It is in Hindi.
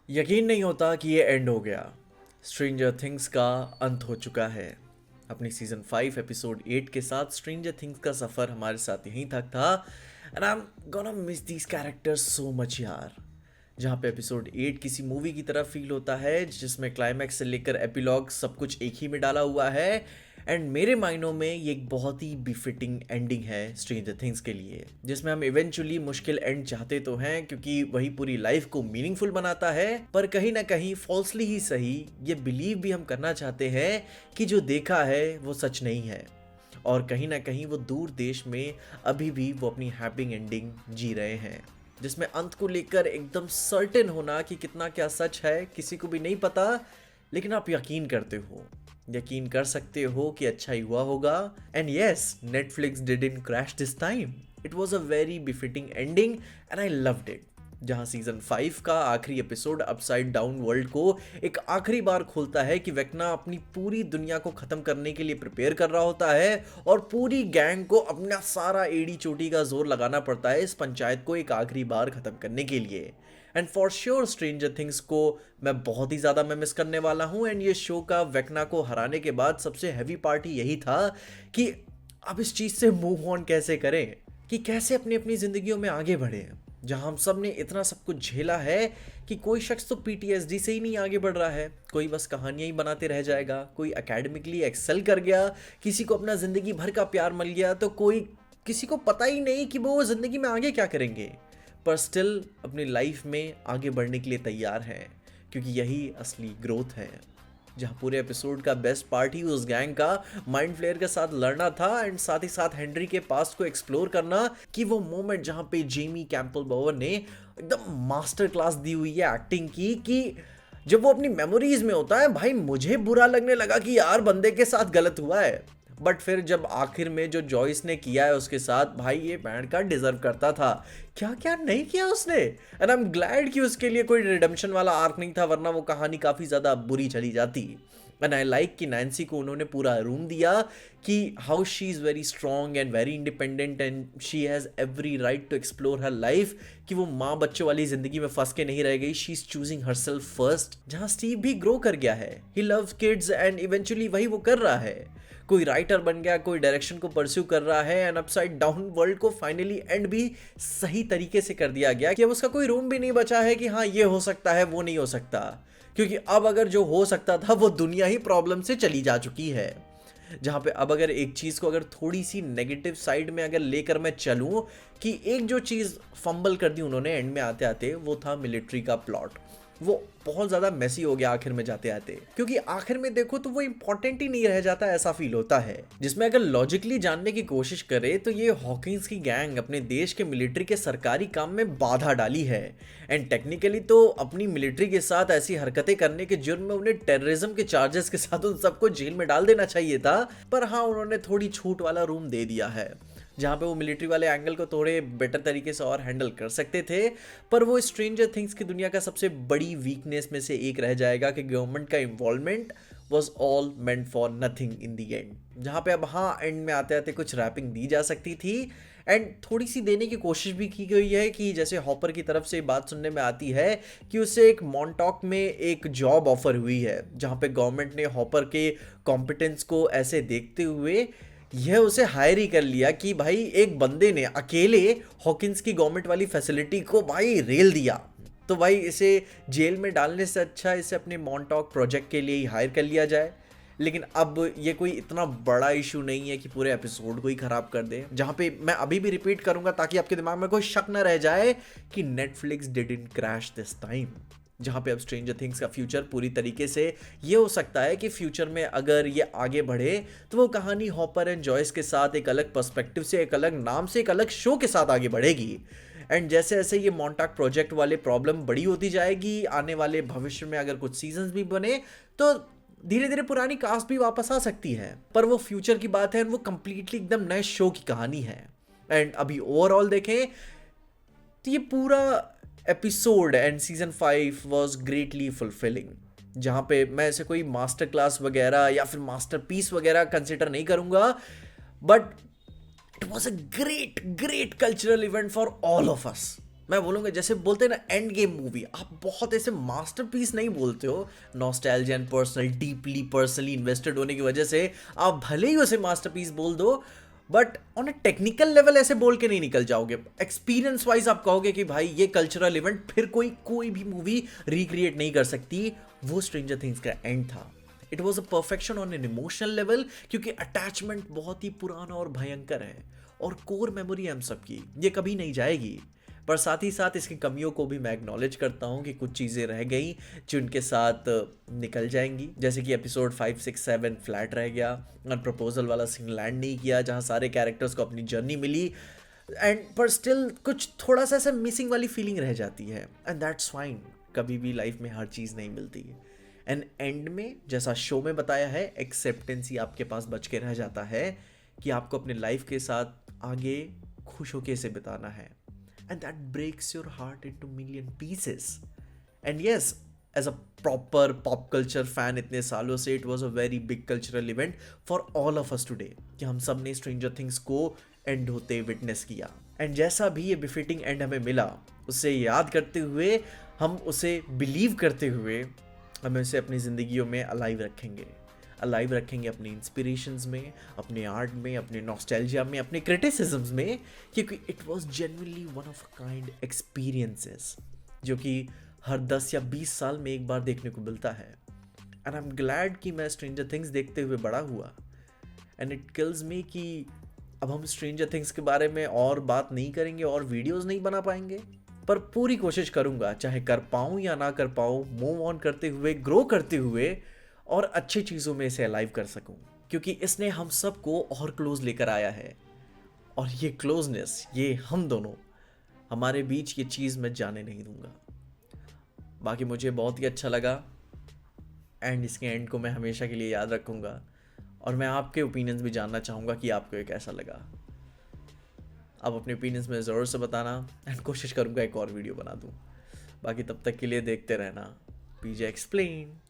यकीन नहीं होता कि ये एंड हो गया। स्ट्रेंजर थिंग्स का अंत हो चुका है। अपनी सीजन 5 एपिसोड 8 के साथ स्ट्रेंजर थिंग्स का सफ़र हमारे साथ यहीं तक था। And I am gonna miss these characters so much यार। जहाँ पे एपिसोड 8 किसी मूवी की तरह फील होता है जिसमें क्लाइमैक्स से लेकर एपिलॉग सब कुछ एक ही में डाला हुआ है। एंड मेरे मायनों में ये एक बहुत ही बिफिटिंग एंडिंग है स्ट्रेंजर थिंग्स के लिए, जिसमें हम इवेंचुअली मुश्किल एंड चाहते तो हैं क्योंकि वही पूरी लाइफ को मीनिंगफुल बनाता है, पर कहीं ना कहीं फॉल्सली ही सही ये बिलीव भी हम करना चाहते हैं कि जो देखा है वो सच नहीं है। और कहीं ना कहीं वो दूर देश में अभी भी वो अपनी हैप्पी एंडिंग जी रहे हैं, जिसमें अंत को लेकर एकदम सर्टेन होना कि कितना क्या सच है किसी को भी नहीं पता। लेकिन आप यकीन करते हो, यकीन कर सकते हो कि अच्छा ही हुआ होगा। And yes, Netflix didn't crash this time. It was a very befitting ending and I loved it. जहां सीजन 5 का आखिरी एपिसोड अपसाइड डाउन वर्ल्ड को एक आखिरी बार खोलता है कि वेक्ना अपनी पूरी दुनिया को खत्म करने के लिए प्रिपेयर कर रहा होता है और पूरी गैंग को अपना सारा एड़ी चोटी का जोर लगाना पड़ता है इस पंचायत को एक आखिरी बार खत्म करने के लिए। And for sure stranger things को मैं बहुत ही ज़्यादा मैं मिस करने वाला हूँ। एंड ये शो का वेक्ना को हराने के बाद सबसे हैवी पार्ट यही था कि अब इस चीज़ से मूव ऑन कैसे करें, कि कैसे अपनी अपनी ज़िंदगियों में आगे बढ़ें। जहाँ हम सब ने इतना सब कुछ झेला है कि कोई शख्स तो पीटीएसडी से ही नहीं आगे बढ़ रहा है, कोई बस कहानियाँ ही बनाते रह जाएगा, कोई एकेडमिकली एक्सेल कर गया, किसी को अपना ज़िंदगी भर का प्यार मिल गया, तो कोई किसी को पता ही नहीं कि वो ज़िंदगी में आगे क्या करेंगे, पर स्टिल अपनी लाइफ में आगे बढ़ने के लिए तैयार हैं, क्योंकि यही असली ग्रोथ है। जहाँ पूरे एपिसोड का बेस्ट पार्ट ही उस गैंग का माइंड फ्लेयर के साथ लड़ना था एंड साथ ही साथ हेनरी के पास्ट को एक्सप्लोर करना, कि वो मोमेंट जहाँ पे जेमी कैंपबेल बोवन ने एकदम मास्टर क्लास दी हुई है एक्टिंग की, कि जब वो अपनी मेमोरीज में होता है, भाई मुझे बुरा लगने लगा कि यार बंदे के साथ गलत हुआ है, बट फिर जब आखिर में जो जॉइस ने किया है उसके साथ, भाई ये बैंड का डिजर्व करता था। क्या क्या नहीं किया उसने, एंड आई एम ग्लैड कि उसके लिए कोई रिडेम्पशन वाला आर्क नहीं था, वरना वो कहानी काफ़ी ज़्यादा बुरी चली जाती। एंड आई लाइक कि नैन्सी को उन्होंने पूरा रूम दिया, कि how she is very strong and very independent and she has every right to explore her life, कि वो माँ बच्चों वाली ज़िंदगी में फंस के नहीं रह गई, she is choosing her self first. जहाँ स्टीव भी ग्रो कर गया है, he loves kids and eventually वही वो कर रहा है, कोई राइटर बन गया, कोई डायरेक्शन को परस्यू कर रहा है, एंड अपसाइड डाउन वर्ल्ड को फाइनली एंड भी सही तरीके से कर दिया गया कि अब उसका कोई रूम भी नहीं बचा है कि हाँ ये हो सकता है वो नहीं हो सकता, क्योंकि अब अगर जो हो सकता था वो दुनिया ही प्रॉब्लम से चली जा चुकी है। जहाँ पे अब अगर एक चीज़ को अगर थोड़ी सी नेगेटिव साइड में अगर लेकर मैं चलूँ, कि एक जो चीज़ फंबल कर दी उन्होंने एंड में आते आते, वो था मिलिट्री का प्लॉट। वो बहुत ज़्यादा मैसी हो गया आखिर में जाते आते, क्योंकि आखिर में देखो तो वो इंपॉर्टेंट ही नहीं रह जाता, ऐसा फील होता है। जिसमें अगर लॉजिकली जानने की कोशिश करे तो ये हॉकिंस की गैंग अपने देश के मिलिट्री के सरकारी काम में बाधा डाली है, एंड टेक्निकली तो अपनी मिलिट्री के साथ ऐसी हरकतें करने के जुर्म में उन्हें टेररिज्म के चार्जेस के साथ उन सबको जेल में डाल देना चाहिए था, पर हाँ उन्होंने थोड़ी छूट वाला रूम दे दिया है, जहाँ पे वो मिलिट्री वाले एंगल को थोड़े बेटर तरीके से और हैंडल कर सकते थे। पर वो स्ट्रेंजर थिंग्स की दुनिया का सबसे बड़ी वीकनेस में से एक रह जाएगा कि गवर्नमेंट का involvement was all meant for nothing in the and. जहाँ पे अब हाँ एंड में आते आते कुछ रैपिंग दी जा सकती थी, एंड थोड़ी सी देने की कोशिश भी की गई है, कि जैसे हॉपर की तरफ से बात सुनने में आती है कि उसे एक मॉन्टॉक में एक जॉब ऑफर हुई है, जहाँ पे गवर्नमेंट ने हॉपर के कॉम्पिटेंस को ऐसे देखते हुए यह उसे हायर ही कर लिया, कि भाई एक बंदे ने अकेले हॉकिंस की गवर्नमेंट वाली फैसिलिटी को भाई रेल दिया, तो भाई इसे जेल में डालने से अच्छा इसे अपने मॉन्टॉक प्रोजेक्ट के लिए ही हायर कर लिया जाए। लेकिन अब ये कोई इतना बड़ा इशू नहीं है कि पूरे एपिसोड को ही खराब कर दे। जहाँ पे मैं अभी भी रिपीट करूंगा ताकि आपके दिमाग में कोई शक न रह जाए कि Netflix didn't crash this time. जहाँ पे अब स्ट्रेंजर थिंग्स का फ्यूचर पूरी तरीके से ये हो सकता है कि फ्यूचर में अगर ये आगे बढ़े तो वो कहानी हॉपर एंड जॉयस के साथ एक अलग पर्सपेक्टिव से, एक अलग नाम से, एक अलग शो के साथ आगे बढ़ेगी। एंड जैसे जैसे ये मॉन्टाक प्रोजेक्ट वाले प्रॉब्लम बड़ी होती जाएगी, आने वाले भविष्य में अगर कुछ सीजन्स भी बने तो धीरे धीरे पुरानी कास्ट भी वापस आ सकती है, पर वो फ्यूचर की बात है, वो कंप्लीटली एकदम नए शो की कहानी है। एंड अभी ओवरऑल देखें तो ये पूरा episode and season 5 was greatly fulfilling, जहाँ पे मैं ऐसे कोई मास्टर क्लास वगैरह या फिर मास्टर पीस वगैरह कंसिडर नहीं करूँगा, but it was a great great cultural event for all of us. मैं बोलूँगा जैसे बोलते हैं ना एंड गेम मूवी, आप बहुत ऐसे मास्टरपीस नहीं बोलते हो, nostalgia and personal deeply personally invested होने की वजह से आप भले ही उसे मास्टरपीस बोल दो, but on a technical level ऐसे बोल के नहीं निकल जाओगे। एक्सपीरियंस वाइज आप कहोगे कि भाई ये कल्चरल इवेंट फिर कोई भी मूवी रिक्रिएट नहीं कर सकती। वो स्ट्रेंजर थिंग्स का एंड था। It was a perfection on an emotional level, क्योंकि अटैचमेंट बहुत ही पुराना और भयंकर है और कोर मेमोरी है हम सबकी, ये कभी नहीं जाएगी। पर साथ ही साथ इसकी कमियों को भी मैं एक्नॉलेज करता हूँ कि कुछ चीज़ें रह गई जो उनके साथ निकल जाएंगी, जैसे कि एपिसोड 5, 6, 7 फ्लैट रह गया और प्रपोजल वाला सीन लैंड नहीं किया जहाँ सारे कैरेक्टर्स को अपनी जर्नी मिली, एंड पर स्टिल कुछ थोड़ा सा ऐसा मिसिंग वाली फीलिंग रह जाती है, एंड दैट्स फाइन। कभी भी लाइफ में हर चीज़ नहीं मिलती। एंड एंड में जैसा शो में बताया है, एक्सेप्टेंस ही आपके पास बच के रह जाता है कि आपको अपने लाइफ के साथ आगे खुश होके से बिताना है, and that breaks your heart into million pieces. And yes, as a proper pop culture fan इतने सालों से, it was a very big cultural event for all of us today कि हम सब ने Stranger Things को एंड होते विटनेस किया। एंड जैसा भी ये बिफिटिंग एंड हमें मिला, उसे याद करते हुए, हम उसे बिलीव करते हुए, हम उसे अपनी ज़िंदगियों में अलाइव रखेंगे अपने इंस्पिरेशंस में, अपने आर्ट में, अपने नॉस्टैल्जिया में, अपने क्रिटिसिज्म्स में, क्योंकि it was genuinely one of a kind experiences जो कि हर 10 या 20 साल में एक बार देखने को मिलता है। एंड आई एम ग्लैड कि मैं स्ट्रेंजर थिंग्स देखते हुए बड़ा हुआ। एंड इट किल्स मी कि अब हम स्ट्रेंजर थिंग्स के बारे में और बात नहीं करेंगे और वीडियोस नहीं बना पाएंगे, पर पूरी कोशिश करूंगा, चाहे कर पाऊँ या ना कर पाऊँ, मूव ऑन करते हुए, ग्रो करते हुए और अच्छी चीज़ों में इसे अलाइव कर सकूं, क्योंकि इसने हम सबको और क्लोज लेकर आया है। और ये क्लोजनेस, ये हम दोनों, हमारे बीच ये चीज़ मैं जाने नहीं दूंगा। बाकी मुझे बहुत ही अच्छा लगा, एंड इसके एंड को मैं हमेशा के लिए याद रखूंगा, और मैं आपके ओपिनियंस भी जानना चाहूँगा कि आपको ये कैसा लगा। आप अपने ओपिनियंस में ज़रूर से बताना, एंड कोशिश करूँगा एक और वीडियो बना दूँ। बाकी तब तक के लिए देखते रहना पीजे एक्सप्लेन।